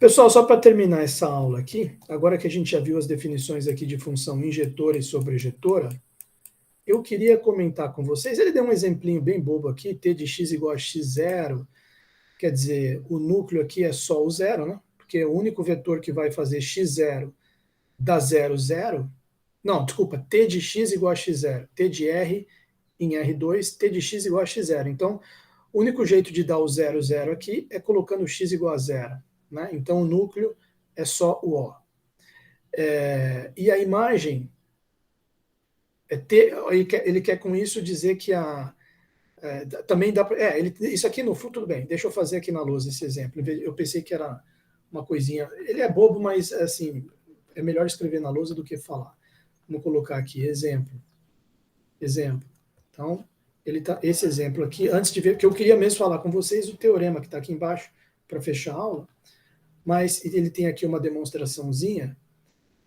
Pessoal, só para terminar essa aula aqui, agora que a gente já viu as definições aqui de função injetora e sobrejetora, eu queria comentar com vocês, ele deu um exemplinho bem bobo aqui, t de x igual a x0, quer dizer, o núcleo aqui é só o zero, né? Porque o único vetor que vai fazer x0 dá 0, 0. Não, desculpa, t de x igual a x0, t de r em R2, t de x igual a x0. Então, o único jeito de dar o 0, 0 aqui é colocando x igual a 0. Né? Então, o núcleo é só o O. E a imagem, ele quer com isso dizer que também dá para. Isso aqui no fundo, tudo bem, deixa eu fazer aqui na lousa esse exemplo. Eu pensei que era uma coisinha. Ele é bobo, mas assim, é melhor escrever na lousa do que falar. Vamos colocar aqui, exemplo. Exemplo. Então, esse exemplo aqui, antes de ver, que eu queria mesmo falar com vocês o teorema que está aqui embaixo para fechar a aula, mas ele tem aqui uma demonstraçãozinha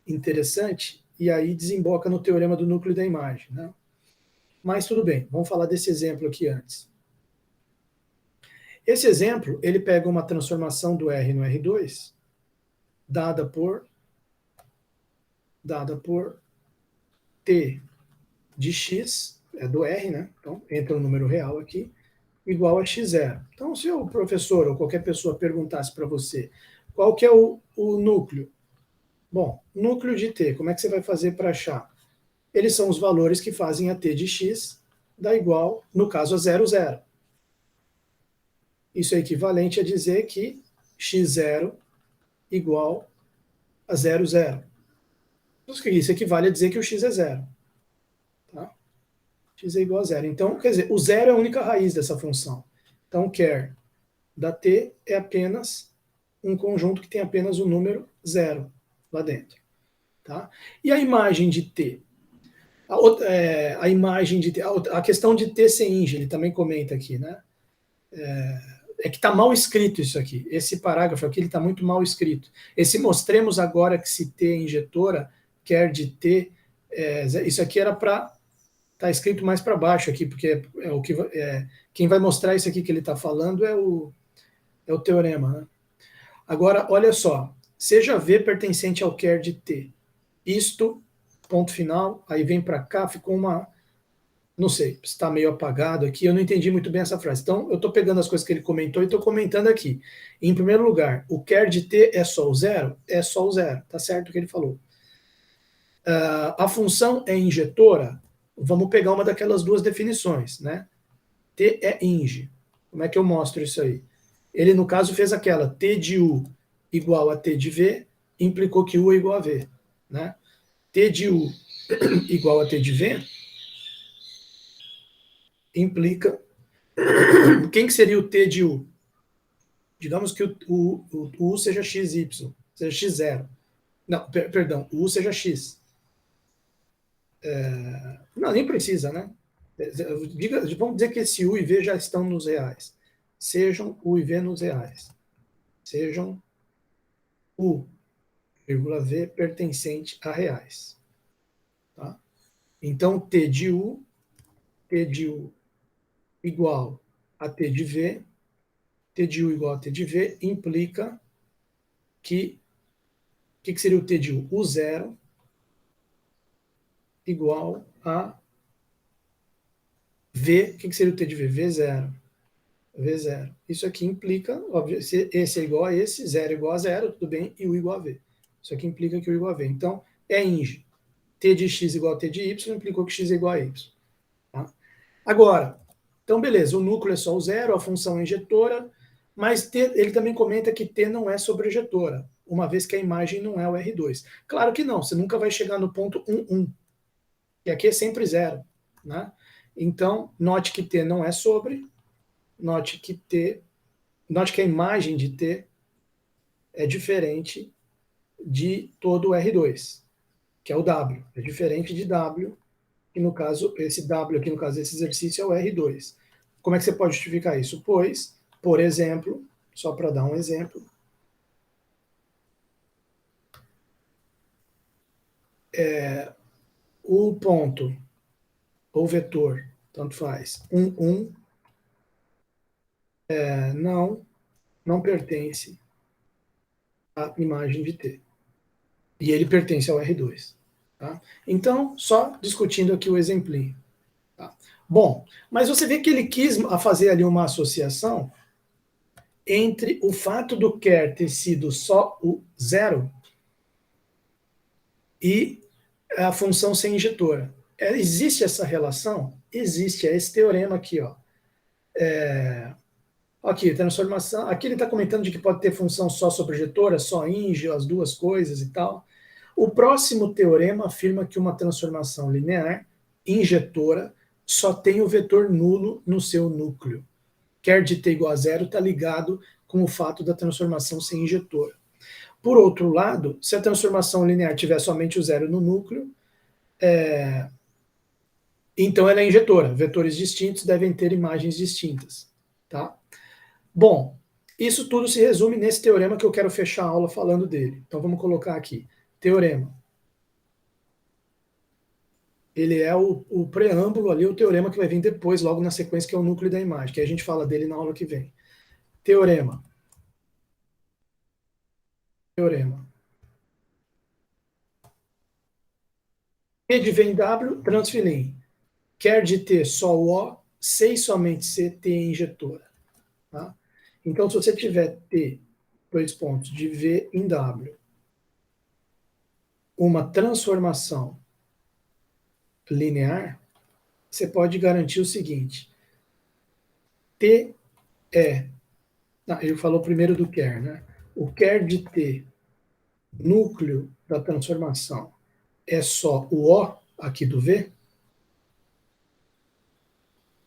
interessante, e aí desemboca no teorema do núcleo da imagem. Né? Mas tudo bem, vamos falar desse exemplo aqui antes. Esse exemplo, ele pega uma transformação do R no R2, dada por T de X, é do R, né? Então, entra o número real aqui, igual a x0. Então, se o professor ou qualquer pessoa perguntasse para você qual que é o núcleo, bom, núcleo de t, como é que você vai fazer para achar? Eles são os valores que fazem a t de x dar igual, no caso, a 0, 0. Isso é equivalente a dizer que x0 igual a 0, 0. Isso equivale a dizer que o x é 0. Tá? X é igual a 0. Então, quer dizer, o 0 é a única raiz dessa função. Então, quer da t é apenas um conjunto que tem apenas o número 0 lá dentro. Tá? E a imagem de t? A imagem de t, a questão de t ser ínge, ele também comenta aqui, né? É que está mal escrito isso aqui. Esse parágrafo aqui está muito mal escrito. Esse mostremos agora que se t é injetora, quer de t, isso aqui era para tá escrito mais para baixo aqui, porque o que quem vai mostrar isso aqui que ele está falando é o teorema. Né? Agora, olha só, seja V pertencente ao quer de t. Isto, ponto final, aí vem para cá, ficou uma. Não sei, está meio apagado aqui, eu não entendi muito bem essa frase. Então, eu estou pegando as coisas que ele comentou e estou comentando aqui. Em primeiro lugar, o quer de t é só o zero? É só o zero, tá certo o que ele falou. A função é injetora? Vamos pegar uma daquelas duas definições, né? T é inge. Como é que eu mostro isso aí? Ele, no caso, fez aquela t de u igual a t de v, implicou que u é igual a v. Né? T de u igual a t de v implica... Quem que seria o t de u? Digamos que o u seja xy, seja x0. Não, perdão, o u seja x. Não, nem precisa, né? Vamos dizer que esse u e v já estão nos reais. Sejam u e v nos reais. Sejam u, v pertencente a reais. Tá? Então, t de u igual a t de v, t de u igual a t de v, implica que o que seria o t de u? U0 igual a v, o que seria o t de v? V0. V0. Isso aqui implica, óbvio, se esse é igual a esse, 0 igual a 0, tudo bem, e u igual a v. Isso aqui implica que u igual a v. Então, é inge. T de x igual a t de y implicou que x é igual a y. Tá? Agora, então beleza, o núcleo é só o zero, a função é injetora, mas ele também comenta que t não é sobrejetora, uma vez que a imagem não é o R2. Claro que não, você nunca vai chegar no ponto 1, 1, e aqui é sempre zero. Né? Então, note que t não é sobre, note que a imagem de t é diferente de todo o R2, que é o W. É diferente de W, que no caso, esse W aqui, no caso desse exercício, é o R2. Como é que você pode justificar isso? Pois, por exemplo, só para dar um exemplo, o ponto, ou vetor, tanto faz, 1, 1, não pertence a imagem de T. E ele pertence ao R2. Tá? Então, só discutindo aqui o exemplinho. Tá? Bom, mas você vê que ele quis fazer ali uma associação entre o fato do quer ter sido só o zero e a função ser injetora. Existe essa relação? Existe, é esse teorema aqui, ó. Aqui, transformação. Aqui ele está comentando de que pode ter função só sobrejetora, só inge, as duas coisas e tal. O próximo teorema afirma que uma transformação linear injetora só tem o vetor nulo no seu núcleo. Quer de t igual a zero está ligado com o fato da transformação ser injetora. Por outro lado, se a transformação linear tiver somente o zero no núcleo, então ela é injetora. Vetores distintos devem ter imagens distintas. Tá? Bom, isso tudo se resume nesse teorema que eu quero fechar a aula falando dele. Então vamos colocar aqui. Teorema. Ele é o preâmbulo ali, o teorema que vai vir depois, logo na sequência, que é o núcleo da imagem, que a gente fala dele na aula que vem. Teorema. Teorema. T de V em W, transfilim. Quer de T só o O, C e somente C, T é injetora. Tá? Então, se você tiver T, dois pontos, de V em W, uma transformação linear, você pode garantir o seguinte: T é. Ele falou primeiro do quer, né? O quer de T, núcleo da transformação, é só o O aqui do V,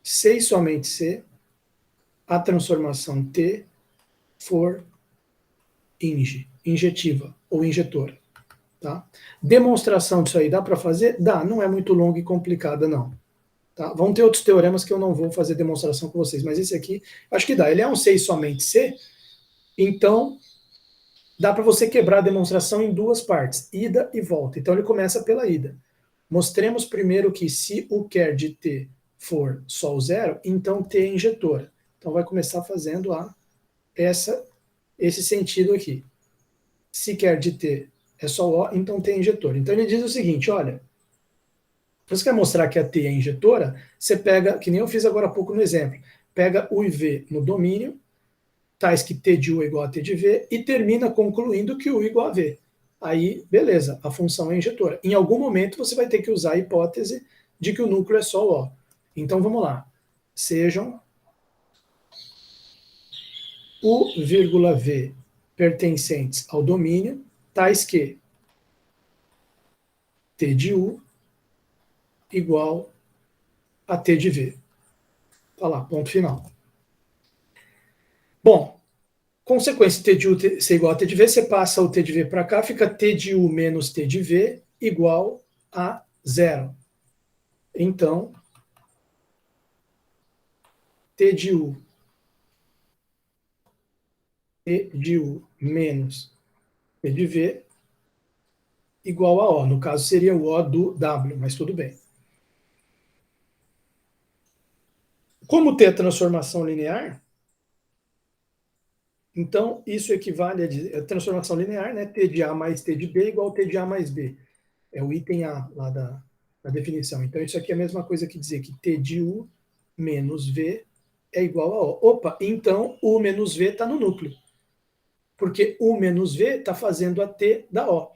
C e somente C, a transformação T for injetiva ou injetora. Tá? Demonstração disso aí dá para fazer? Dá, não é muito longa e complicada, não. Tá? Vão ter outros teoremas que eu não vou fazer demonstração com vocês, mas esse aqui, acho que dá. Ele é um C e somente C, então dá para você quebrar a demonstração em duas partes, ida e volta. Então ele começa pela ida. Mostremos primeiro que se o quer de T for só o zero, então T é injetora. Então vai começar fazendo esse sentido aqui. Se quer de T é só O, então T é injetora. Então ele diz o seguinte, olha, você quer mostrar que a T é injetora, você pega, que nem eu fiz agora há pouco no exemplo, pega U e V no domínio, tais que T de U é igual a T de V, e termina concluindo que U é igual a V. Aí, beleza, a função é injetora. Em algum momento você vai ter que usar a hipótese de que o núcleo é só o O. Então vamos lá. Sejam U, V pertencentes ao domínio, tais que T de U igual a T de V. Tá lá, ponto final. Bom, consequência T de U ser igual a T de V, você passa o T de V para cá, fica T de U menos T de V igual a zero. Então, T de U menos T de V igual a O. No caso, seria o O do W, mas tudo bem. Como T é transformação linear, então isso equivale a transformação linear, né? T de A mais T de B igual a T de A mais B. É o item A lá da definição. Então isso aqui é a mesma coisa que dizer que T de U menos V é igual a O. Opa, então U menos V está no núcleo. Porque U menos V está fazendo a T da O.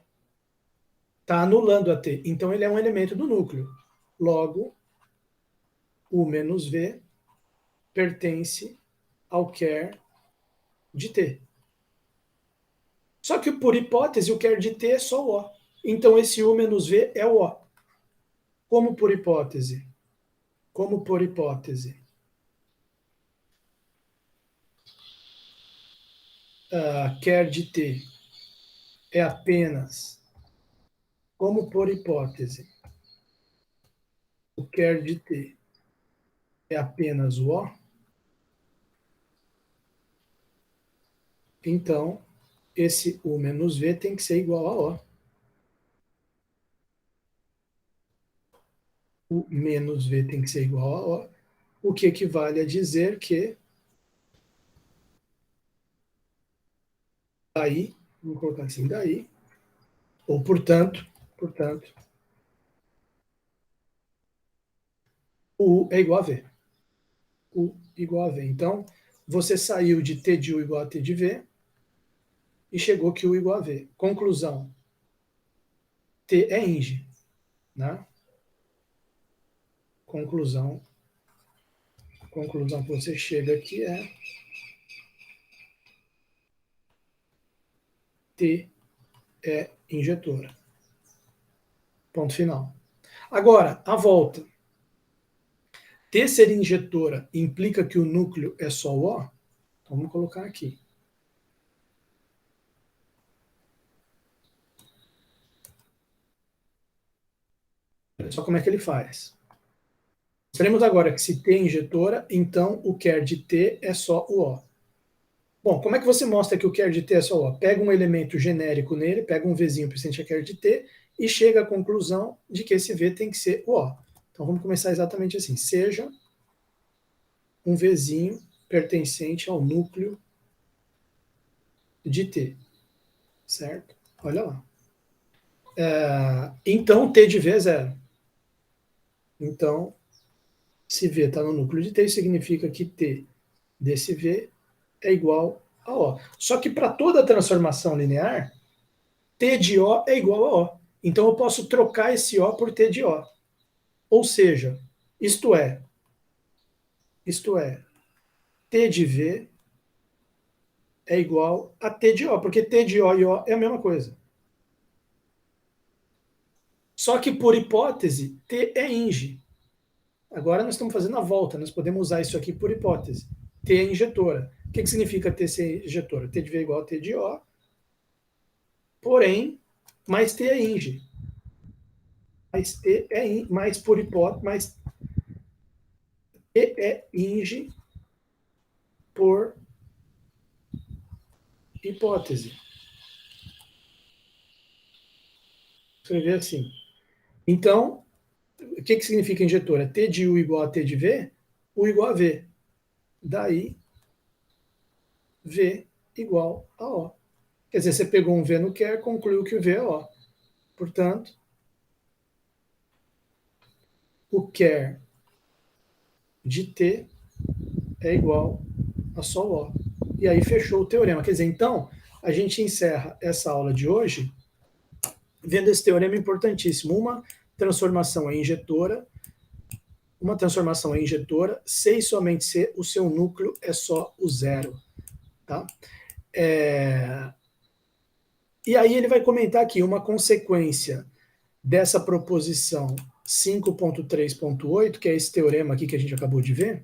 Está anulando a T. Então ele é um elemento do núcleo. Logo, U menos V pertence ao quer de T. Só que por hipótese o quer de T é só o O. Então esse U menos V é o O. Como por hipótese? Como por hipótese? Quer de T é apenas, como por hipótese, o quer de T é apenas o O, então esse U menos V tem que ser igual a O. O menos V tem que ser igual a O, o que equivale a dizer que aí vamos colocar assim, daí, ou portanto, U é igual a V. U igual a V. Então, você saiu de T de U igual a T de V e chegou que U igual a V. Conclusão, T é INGE, né? Conclusão que você chega aqui é T é injetora. Ponto final. Agora, a volta. T ser injetora implica que o núcleo é só o O? Então, vamos colocar aqui. Olha só como é que ele faz. Mostremos agora que se T é injetora, então o quer de T é só o O. Bom, como é que você mostra que o quer de T é só o O? Pega um elemento genérico nele, pega um Vzinho pertencente a quer de T e chega à conclusão de que esse V tem que ser o O. Então vamos começar exatamente assim. Seja um Vzinho pertencente ao núcleo de T. Certo? Olha lá. Então T de V é zero. Então, se V está no núcleo de T, significa que T desse V é igual a O. Só que para toda transformação linear, T de O é igual a O. Então eu posso trocar esse O por T de O. Ou seja, isto é, T de V é igual a T de O, porque T de O e O é a mesma coisa. Só que por hipótese, T é INGE. Agora nós estamos fazendo a volta, nós podemos usar isso aqui por hipótese. T é injetora. O que significa T ser injetora? T de V é igual a T de O, porém, mais T é INGE. Mais T é mais por hipótese, mais T é INGE por hipótese. Escrever assim. Então, o que significa injetora? T de U igual a T de V, U igual a V. Daí, V igual a O. Quer dizer, você pegou um V no quer, concluiu que o V é O. Portanto, o quer de T é igual a só O. E aí fechou o teorema. Quer dizer, então, a gente encerra essa aula de hoje vendo esse teorema importantíssimo. Uma transformação é injetora, se e somente se o seu núcleo é só o zero. Tá? E aí ele vai comentar aqui uma consequência dessa proposição 5.3.8, que é esse teorema aqui que a gente acabou de ver.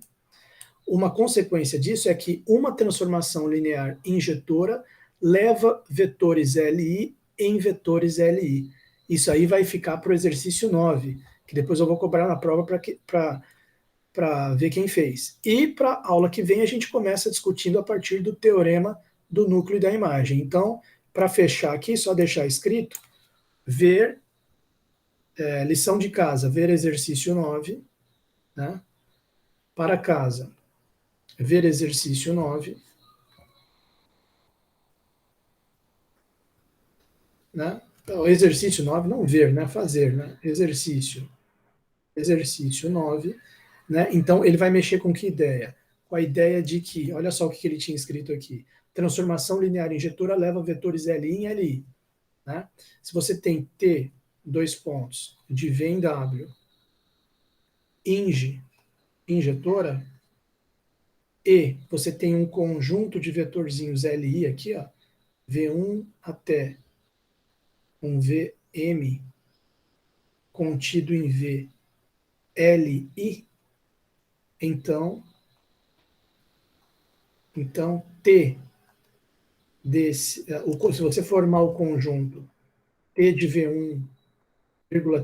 Uma consequência disso é que uma transformação linear injetora leva vetores LI em vetores LI. Isso aí vai ficar para o exercício 9, que depois eu vou cobrar na prova para ver quem fez. E para a aula que vem a gente começa discutindo a partir do teorema do núcleo da imagem. Então, para fechar aqui, só deixar escrito, ver, lição de casa, ver exercício 9, né? Para casa, ver exercício 9, né? Então, exercício 9, não ver, né? Fazer, né? Exercício 9, né? Então, ele vai mexer com que ideia? Com a ideia de que, olha só o que ele tinha escrito aqui, transformação linear injetora leva vetores LI em LI, né? Se você tem T, dois pontos, de V em W, INGE, injetora, e você tem um conjunto de vetorzinhos LI aqui, ó, V1 até um VM contido em V LI, então T desse, se você formar o conjunto T de V1,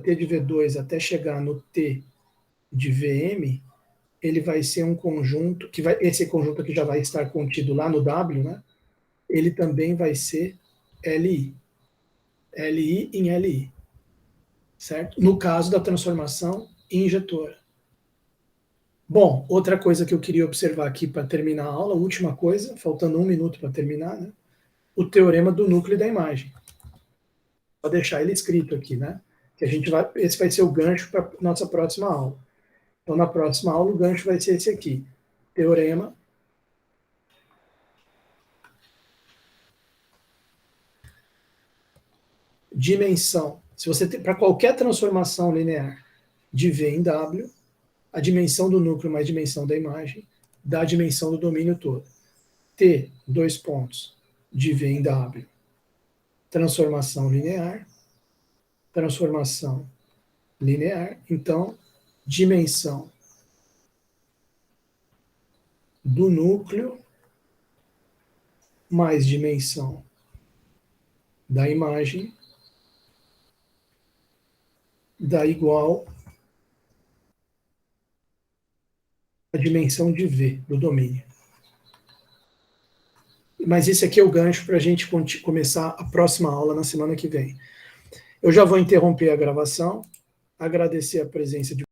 T de V2 até chegar no T de VM, ele vai ser um conjunto, esse conjunto aqui já vai estar contido lá no W, né? Ele também vai ser LI. LI em LI. Certo? No caso da transformação injetora. Bom, outra coisa que eu queria observar aqui para terminar a aula, última coisa, faltando um minuto para terminar, né? o teorema do núcleo da imagem. Vou deixar ele escrito aqui, né? Que esse vai ser o gancho para a nossa próxima aula. Então, na próxima aula, o gancho vai ser esse aqui. Teorema dimensão. Se você tem, para qualquer transformação linear de V em W, a dimensão do núcleo mais dimensão da imagem dá a dimensão do domínio todo. T, dois pontos, de V em W, transformação linear, então, dimensão do núcleo mais dimensão da imagem dá igual a dimensão de V do domínio. Mas esse aqui é o gancho para a gente começar a próxima aula na semana que vem. Eu já vou interromper a gravação, agradecer a presença de